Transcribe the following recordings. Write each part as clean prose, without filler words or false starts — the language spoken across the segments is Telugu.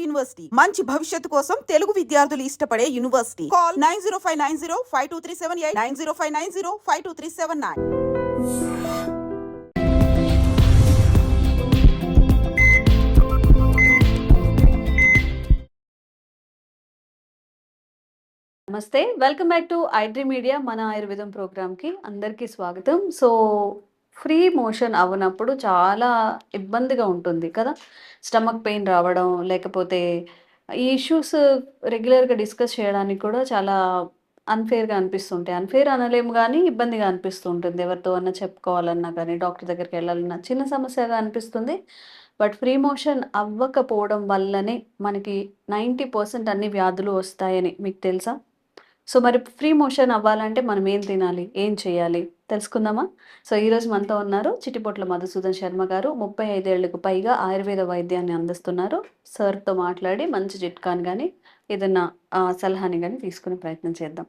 యూనివర్సిటీ మంచి భవిష్యత్తు కోసం తెలుగు విద్యార్థులు ఇష్టపడే యూనివర్సిటీ. కాల్ 9059052378 9059052379. నమస్తే, welcome back to iDream media. మన ఆయుర్వేదం ప్రోగ్రామ్కి అందరికీ స్వాగతం. సో ఫ్రీ మోషన్ అవ్వనప్పుడు చాలా ఇబ్బందిగా ఉంటుంది కదా, స్టమక్ పెయిన్ రావడం, లేకపోతే ఈ ఇష్యూస్ రెగ్యులర్గా డిస్కస్ చేయడానికి కూడా చాలా అన్ఫేర్గా అనిపిస్తుంటాయి. అన్ఫేర్ అనలేము కానీ ఇబ్బందిగా అనిపిస్తుంటుంది. ఎవరితో అన్నా చెప్పుకోవాలన్నా కానీ, డాక్టర్ దగ్గరికి వెళ్ళాలన్నా చిన్న సమస్యగా అనిపిస్తుంది. బట్ ఫ్రీ మోషన్ అవ్వకపోవడం వల్లనే మనకి 90% అన్ని వ్యాధులు వస్తాయని మీకు తెలుసా? సో మరి ఫ్రీ మోషన్ అవ్వాలంటే మనం ఏం తినాలి, ఏం చేయాలి తెలుసుకుందామా? సో ఈరోజు మనతో ఉన్నారు చిట్టిపొట్ల మధుసూదన్ శర్మ గారు. 35 ఏళ్లకు పైగా ఆయుర్వేద వైద్యాన్ని అందిస్తున్నారు. సార్తో మాట్లాడి మంచి చిట్కాని కానీ ఏదన్నా సలహాని కానీ తీసుకునే ప్రయత్నం చేద్దాం.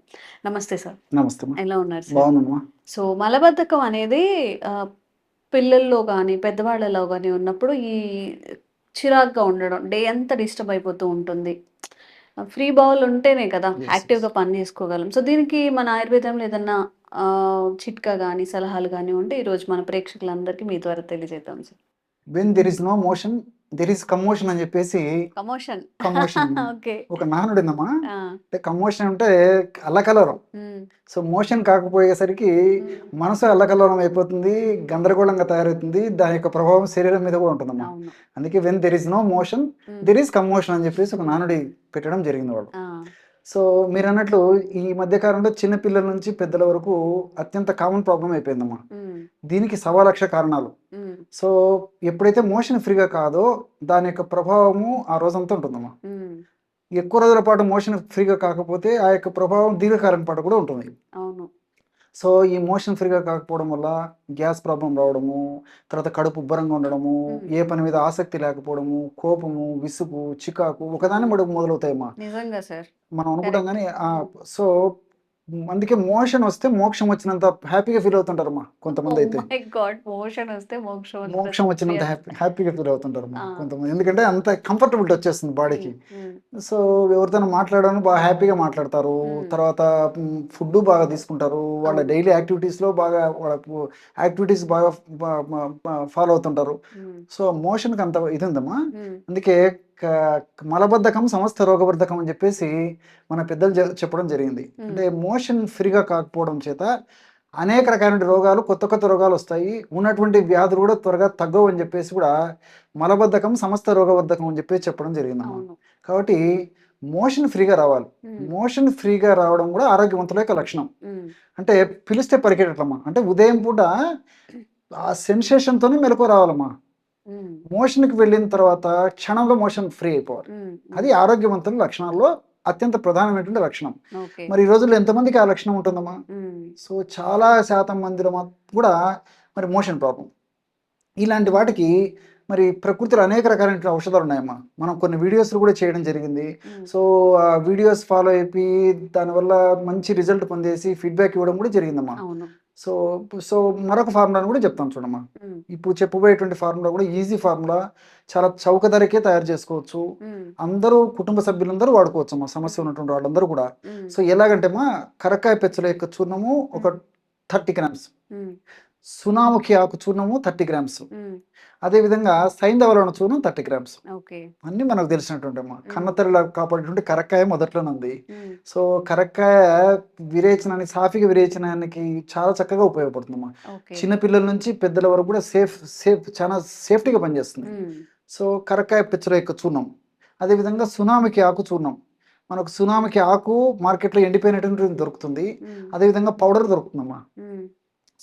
నమస్తే సార్. నమస్తే. ఎలా ఉన్నారు సార్? సో మలబద్ధకం అనేది పిల్లల్లో కానీ పెద్దవాళ్ళలో కానీ ఉన్నప్పుడు ఈ చిరాగ్గా ఉండడం, డే అంతా డిస్టర్బ్ అయిపోతూ ఉంటుంది. ఫ్రీ బౌల్ ఉంటేనే కదా యాక్టివ్గా పని చేసుకోగలం. సో దీనికి మన ఆయుర్వేదంలో ఏదన్నా చిట్కా కానీ సలహాలు కానీ ఉంటే ఈరోజు మన ప్రేక్షకులందరికీ మీ ద్వారా తెలియజేద్దాం sir. When there is no motion there is commotion అని చెప్పేసి కమోషన్ ఒక నానుడు ఉందమ్మా. అంటే కమోషన్ అంటే అల్లకలవరం. సో మోషన్ కాకపోయేసరికి మనసు అల్లకలవరం అయిపోతుంది, గందరగోళంగా తయారవుతుంది. దాని యొక్క ప్రభావం శరీరం మీద కూడా ఉంటుందమ్మా. అందుకే when there is no motion there is commotion అని చెప్పేసి ఒక నానుడి పెట్టడం జరిగింది వాళ్ళు. సో మీరు అన్నట్లు ఈ మధ్యకాలంలో చిన్నపిల్లల నుంచి పెద్దల వరకు అత్యంత కామన్ ప్రాబ్లం అయిపోయిందమ్మా. దీనికి 1,00,000 కారణాలు. సో ఎప్పుడైతే మోషన్ ఫ్రీగా కాదో దాని యొక్క ప్రభావము ఆ రోజంతా ఉంటుందమ్మా. ఎక్కువ రోజుల పాటు మోషన్ ఫ్రీగా కాకపోతే ఆ యొక్క ప్రభావం దీర్ఘకాలం పాటు కూడా ఉంటుంది. సో ఈ మోషన్ ఫ్రీగా కాకపోవడం వల్ల గ్యాస్ ప్రాబ్లం రావడము, తర్వాత కడుపు ఉబ్బరంగా ఉండడము, ఏ పని మీద ఆసక్తి లేకపోవడము, కోపము, విసుగు, చికాకు ఒకదాని మొదలవుతాయమ్మా. నిజంగా సార్ మనం అనుకుంటాం కానీ సో అందుకే మోషన్ వస్తే మోక్షం వచ్చినంత హ్యాపీగా ఫీల్ అవుతుంటారమ్మా కొంతమంది. అయితే మోక్షం వచ్చినంత హ్యాపీగా ఫీల్ అవుతుంటారమ్మా కొంతమంది. ఎందుకంటే అంత కంఫర్టబిలిటీ వచ్చేస్తుంది బాడీకి. సో ఎవరితో మాట్లాడడానికి బాగా హ్యాపీగా మాట్లాడతారు. తర్వాత ఫుడ్ బాగా తీసుకుంటారు. వాళ్ళ డైలీ యాక్టివిటీస్లో బాగా వాళ్ళ యాక్టివిటీస్ బాగా ఫాలో అవుతుంటారు. సో మోషన్కి అంత ఇది ఉందమ్మా. అందుకే మలబద్ధకం సమస్త రోగబద్ధకం అని చెప్పేసి మన పెద్దలు చెప్పడం జరిగింది. అంటే మోషన్ ఫ్రీగా కాకపోవడం చేత అనేక రకాల రోగాలు, కొత్త కొత్త రోగాలు వస్తాయి. ఉన్నటువంటి వ్యాధులు కూడా త్వరగా తగ్గవు అని చెప్పేసి కూడా మలబద్ధకం సమస్త రోగబద్ధకం అని చెప్పేసి చెప్పడం జరిగిందమ్మా. కాబట్టి మోషన్ ఫ్రీగా రావాలి. మోషన్ ఫ్రీగా రావడం కూడా ఆరోగ్యవంతుల యొక్క లక్షణం. అంటే పిలిస్తే పరిగెట్టమ్మా. అంటే ఉదయం పూట ఆ సెన్సేషన్తోనే మెలకు రావాలమ్మా. మోషన్కి వెళ్ళిన తర్వాత క్షణంలో మోషన్ ఫ్రీ అయిపోవాలి. అది ఆరోగ్యవంతుల లక్షణాల్లో అత్యంత ప్రధానమైనటువంటి లక్షణం. మరి ఈ రోజుల్లో ఎంతమందికి ఆ లక్షణం ఉంటుందమ్మా? సో చాలా శాతం మందిలో కూడా మరి మోషన్ ప్రాబ్లం. ఇలాంటి వాటికి మరి ప్రకృతిలో అనేక రకాలైన ఔషధాలు ఉన్నాయమ్మా. మనం కొన్ని వీడియోస్లు కూడా చేయడం జరిగింది. సో ఆ వీడియోస్ ఫాలో అయిపోయి దానివల్ల మంచి రిజల్ట్ పొందేసి ఫీడ్బ్యాక్ ఇవ్వడం కూడా జరిగిందమ్మా. సో సో మరొక ఫార్ములాను కూడా చెప్తాను చూడమ్మా. ఇప్పుడు చెప్పబోయేటువంటి ఫార్ములా కూడా ఈజీ ఫార్ములా, చాలా చౌక ధరకే తయారు చేసుకోవచ్చు. అందరూ కుటుంబ సభ్యులందరూ వాడుకోవచ్చు అమ్మా, సమస్య ఉన్నటువంటి వాళ్ళందరూ కూడా. సో ఎలాగంటే మా కరక్కాయ పెచ్చల యొక్క చూర్ణము ఒక 30 గ్రామ్స్, సునాముఖి ఆకు చూర్ణము 30 గ్రామ్స్, అదేవిధంగా సైంధవలవన చూర్ణం 30 గ్రామ్స్. అన్ని మనకు తెలిసినటువంటి అమ్మా. కన్నతల్లిలా కాపాడేటువంటి కరక్కాయ మొదట్లోనే ఉంది. సో కరక్కాయ విరేచనానికి, సాఫీగా విరేచనానికి చాలా చక్కగా ఉపయోగపడుతుందమ్మా. చిన్నపిల్లల నుంచి పెద్దల వరకు కూడా చాలా సేఫ్టీగా పనిచేస్తుంది. సో కరక్కాయ పెచ్చల యొక్క చూర్ణం, అదేవిధంగా సునామికి ఆకు చూర్ణం. మనకు సునామికి ఆకు మార్కెట్లో ఎండిపోయినటువంటి దొరుకుతుంది. అదేవిధంగా పౌడర్ దొరుకుతుందమ్మా.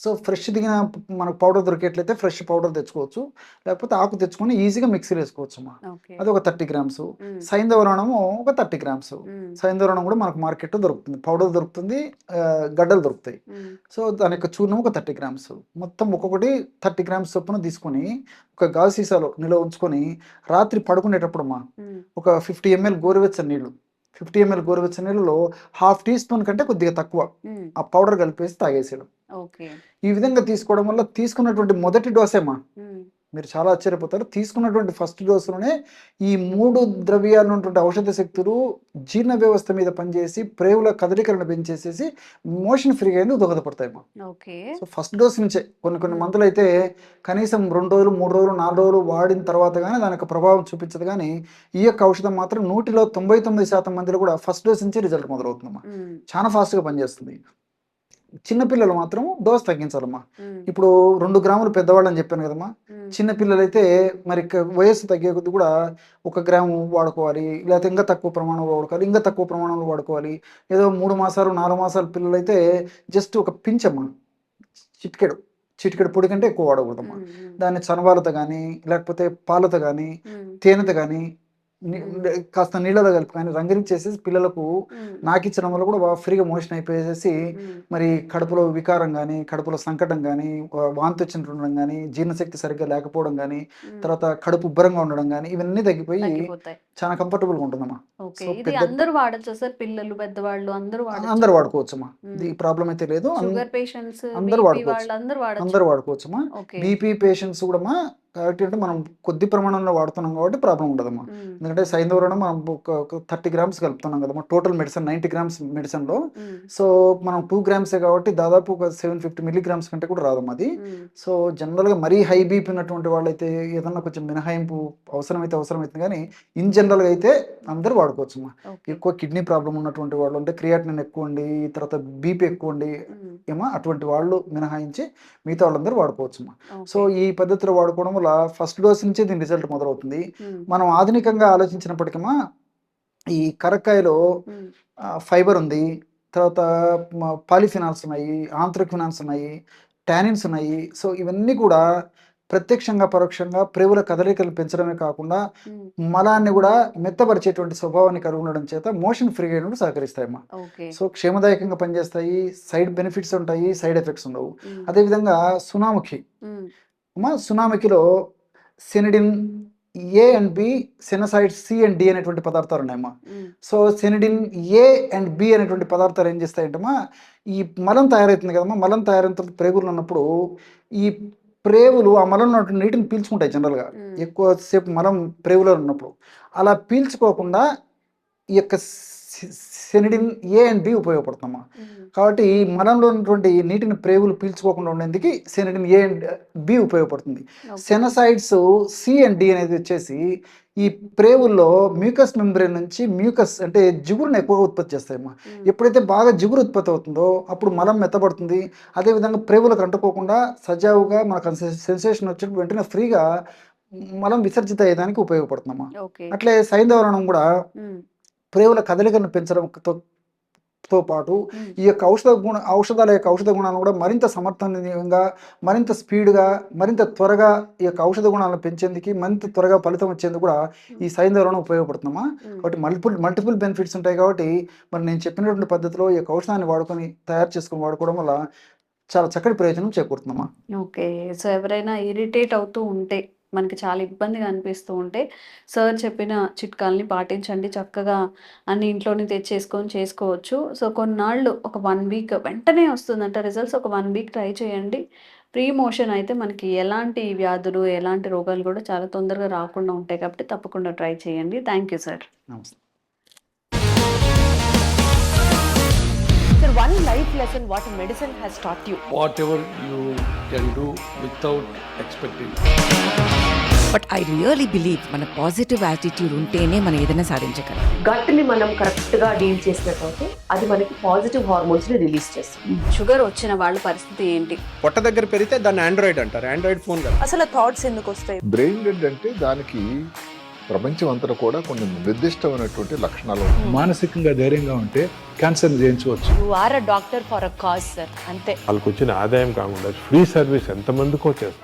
సో ఫ్రెష్ దిగిన మనకు పౌడర్ దొరికేట్లయితే ఫ్రెష్ పౌడర్ తెచ్చుకోవచ్చు, లేకపోతే ఆకు తెచ్చుకొని ఈజీగా మిక్సీలో వేసుకోవచ్చు అమ్మా. అది ఒక 30 గ్రామ్స్. సైంధవలవనము ఒక 30 గ్రామ్స్. సైంధవలవనం కూడా మనకు మార్కెట్లో దొరుకుతుంది, పౌడర్ దొరుకుతుంది, గడ్డలు దొరుకుతాయి. సో దాని యొక్క చూర్ణం ఒక 30 గ్రామ్స్. మొత్తం ఒక్కొక్కటి 30 గ్రామ్స్ చొప్పున తీసుకొని ఒక గాజు సీసాలో నిల్వ ఉంచుకొని రాత్రి పడుకునేటప్పుడు అమ్మా ఒక 50 ml గోరువెచ్చని నీళ్ళు, 50 ml గోరువెచ్చని నీళ్ళలో 1/2 టీ స్పూన్ కంటే కొద్దిగా తక్కువ ఆ పౌడర్ కలిపేసి తాగేసేయడం. ఈ విధంగా తీసుకోవడం వల్ల తీసుకున్నటువంటి మొదటి డోసేమా మీరు చాలా ఆశ్చర్యపోతారు. తీసుకున్నటువంటి ఫస్ట్ డోసులోనే ఈ 3 ద్రవ్యాలు ఉన్నటువంటి ఔషధ శక్తులు జీర్ణ వ్యవస్థ మీద పనిచేసి ప్రేవుల కదలికలను పెంచేసేసి మోషన్ ఫ్రీగా అయ్యేందుకు దోహదపడతాయమ్మా. ఓకే. సో ఫస్ట్ డోస్ నుంచే కొన్ని మందులు అయితే కనీసం 2 రోజులు 3 రోజులు 4 రోజులు వాడిన తర్వాత కానీ దానికి ప్రభావం చూపించదు. కానీ ఈ యొక్క ఔషధం మాత్రం 100లో 99% మందిలో కూడా ఫస్ట్ డోస్ నుంచి రిజల్ట్ మొదలవుతుందమ్మా. చాలా ఫాస్ట్గా పనిచేస్తుంది. చిన్నపిల్లలు మాత్రం డోస్ తగ్గించాలమ్మా. ఇప్పుడు 2 గ్రాములు పెద్దవాళ్ళు అని చెప్పాను కదమ్మా. చిన్నపిల్లలైతే మరి వయస్సు తగ్గే కొద్ది కూడా 1 గ్రాము వాడుకోవాలి, లేకపోతే ఇంకా తక్కువ ప్రమాణంలో వాడుకోవాలి, ఇంకా తక్కువ ప్రమాణంలో వాడుకోవాలి. ఏదో 3 మాసాలు 4 మాసాల పిల్లలు అయితే జస్ట్ ఒక పించమ్మా, చిటికెడు పొడి కంటే ఎక్కువ వాడకూడదమ్మా. దాన్ని చనవాలతో కానీ లేకపోతే పాలతో కానీ తేనెతో కానీ కాస్త నీళ్ళలో కలిపి కానీ రంగరించేసేసి పిల్లలకు నాకిచ్చడం వల్ల కూడా బాగా ఫ్రీగా మోషన్ అయిపోయేసి మరి కడుపులో వికారం కానీ కడుపులో సంకటం కానీ వాంతి వచ్చినట్టు ఉండడం కానీ జీర్ణశక్తి సరిగ్గా లేకపోవడం కానీ తర్వాత కడుపు ఉబ్బరంగా ఉండడం కానీ ఇవన్నీ తగ్గిపోయి చాలా కంఫర్టబుల్గా ఉంటుందమ్మా. ఓకే. ఇది అందరూ వాడొచ్చా సార్? పిల్లలు, పెద్దవాళ్ళు అందరూ అందరు వాడుకోవచ్చమ్మా. ఇది ప్రాబ్లం అయితే లేదు. షుగర్ పేషెంట్స్, అందరు బీపీ వాళ్ళు అందరు వాడుకోవచ్చమ్మా. ఓకే. బీపీ పేషెంట్స్ కూడా కాబట్టి అంటే మనం కొద్ది ప్రమాణంలో వాడుతున్నాం కాబట్టి ప్రాబ్లం ఉండదమ్మా. ఎందుకంటే సైంధవరణం మనం ఒక 30 గ్రామ్స్ కలుపుతున్నాం కదమ్మా టోటల్ మెడిసిన్ 90 గ్రామ్స్ మెడిసిన్లో. సో మనం 2 గ్రామ్సే కాబట్టి దాదాపు ఒక 750 మిల్లీగ్రామ్స్ కంటే కూడా రాదమ్మా అది. సో జనరల్గా మరీ హై బీపీ ఉన్నటువంటి వాళ్ళైతే ఏదన్నా కొంచెం మినహాయింపు అవసరమైతే కానీ ఇన్ జనరల్గా అయితే అందరూ వాడుకోవచ్చమ్మా. ఎక్కువ కిడ్నీ ప్రాబ్లం ఉన్నటువంటి వాళ్ళు అంటే క్రియాటినిన్ ఎక్కువ ఉండి తర్వాత బీపీ ఎక్కువ ఉండి ఏమో అటువంటి వాళ్ళు మినహాయించి మిగతా వాళ్ళందరూ వాడుకోవచ్చమ్మా. సో ఈ పద్ధతిలో వాడుకోవడం వల్ల ఫస్ట్ డోస్ నుంచే దీని రిజల్ట్ మొదలవుతుంది. మనం ఆధునికంగా ఆలోచించినప్పటికీ ఈ కరక్కాయలో ఫైబర్ ఉంది, తర్వాత పాలిఫినాల్స్ ఉన్నాయి, ఆంథ్రక్వినాన్స్ ఉన్నాయి, టానిన్స్ ఉన్నాయి. సో ఇవన్నీ కూడా ప్రత్యక్షంగా పరోక్షంగా ప్రేవుల కదలికలు పెంచడమే కాకుండా మలాన్ని కూడా మెత్తపరిచేటువంటి స్వభావాన్ని కలిగి ఉండడం చేత మోషన్ ఫ్రీగా అయినప్పుడు సహకరిస్తాయమ్మా. సో క్షేమదాయకంగా పనిచేస్తాయి, సైడ్ బెనిఫిట్స్ ఉంటాయి, సైడ్ ఎఫెక్ట్స్ ఉండవు. అదేవిధంగా సునాముఖి సునామికిలో sennidin A and B, sennoside C and D అనేటువంటి పదార్థాలు ఉన్నాయమ్మా. So sennidin A and B అనేటువంటి పదార్థాలు ఏం చేస్తాయంటమ్మా, ఈ మలం తయారవుతుంది కదమ్మా. మలం తయారైన తర్వాత ప్రేగులు ఉన్నప్పుడు ఈ ప్రేవులు ఆ మలంలో ఉన్నటువంటి నీటిని పీల్చుకుంటాయి. జనరల్గా ఎక్కువసేపు మలం ప్రేవులో ఉన్నప్పుడు అలా పీల్చుకోకుండా ఈ యొక్క సెనిడిన్ ఏ అండ్ బి ఉపయోగపడుతుందమ్మా. కాబట్టి మలంలో ఉన్నటువంటి నీటిని ప్రేవులు పీల్చుకోకుండా ఉండేందుకు సెనిడిన్ ఏ అండ్ బి ఉపయోగపడుతుంది. సెనసైడ్స్ సి అండ్ డి అనేది వచ్చేసి ఈ ప్రేవుల్లో మ్యూకస్ మెంబ్రేన్ నుంచి మ్యూకస్ అంటే జిగురుని ఎక్కువగా ఉత్పత్తి చేస్తాయమ్మా. ఎప్పుడైతే బాగా జిగురు ఉత్పత్తి అవుతుందో అప్పుడు మలం మెత్తబడుతుంది. అదేవిధంగా ప్రేవులకు అంటుకోకుండా సజావుగా మనకు సెన్సేషన్ వచ్చినప్పుడు వెంటనే ఫ్రీగా మలం విసర్జిత అయ్యేదానికి ఉపయోగపడుతుందమ్మా. అట్లే సైంధవరణం కూడా ప్రేవుల కదలికలను పెంచడంతో పాటు ఈ యొక్క ఔషధాల యొక్క ఔషధ గుణాలను కూడా మరింత సమర్థనీయంగా, మరింత స్పీడ్గా, మరింత త్వరగా ఈ యొక్క ఔషధ గుణాలను పెంచేందుకు, మరింత త్వరగా ఫలితం వచ్చేందుకు కూడా ఈ సైంధవరణం ఉపయోగపడుతుందమ్మా. కాబట్టి మల్టిపుల్ బెనిఫిట్స్ ఉంటాయి. కాబట్టి మరి నేను చెప్పినటువంటి పద్ధతిలో ఈ యొక్క ఔషధాన్ని తయారు చేసుకొని వాడుకోవడం వల్ల చాలా చక్కటి ప్రయోజనం చేకూరుతుందమ్మా. ఓకే. సో ఎవరైనా ఇరిటేట్ అవుతూ ఉంటే, మనకి చాలా ఇబ్బందిగా అనిపిస్తూ ఉంటే సార్ చెప్పిన చిట్కాల్ని పాటించండి. చక్కగా అన్ని ఇంట్లోనే తెచ్చేసుకొని చేసుకోవచ్చు. సో కొన్నాళ్ళు ఒక 1 వీక్ వెంటనే వస్తుందంట రిజల్ట్స్. ఒక 1 వీక్ ట్రై చేయండి. ప్రీ మోషన్ అయితే మనకి ఎలాంటి వ్యాధులు, ఎలాంటి రోగాలు కూడా చాలా తొందరగా రాకుండా ఉంటాయి. కాబట్టి తప్పకుండా ట్రై చేయండి. Thank you sir. నమస్తే. Sir, one life lesson what medicine has taught you. Whatever you can do without expecting. But I really believe మన పాజిటివ్ యాటిట్యూడ్ ఉంటేనే మనం ఏదైనా సాధించగలం. గట్ని మనం కరెక్ట్ గా డీల్ చేసినట్లయితే అది మనకి పాజిటివ్ హార్మోన్స్ ని రిలీజ్ చేస్తుంది. షుగర్ వచ్చిన వాళ్ళ పరిస్థితి ఏంటి? పొట్ట దగ్గర పెరిగితే దాన్ని ఆండ్రాయిడ్ అంటారు, ఆండ్రాయిడ్ ఫోన్ కదా. అసలు థాట్స్ ఎందుకు వస్తాయి? బ్రెయిన్ డెడ్ అంటే దానికి ప్రపంచం అంతా కూడా కొన్ని నిర్దిష్టమైనటువంటి లక్షణాలు ఉంటాయి. మానసికంగా ధైర్యంగా ఉంటే క్యాన్సర్ జయించవచ్చు. You are a doctor for a cause sir, అంతే. వాళ్ళకి వచ్చిన ఆదాయం కాకుండా ఫ్రీ సర్వీస్ ఎంతమందికో చేస్తుంది.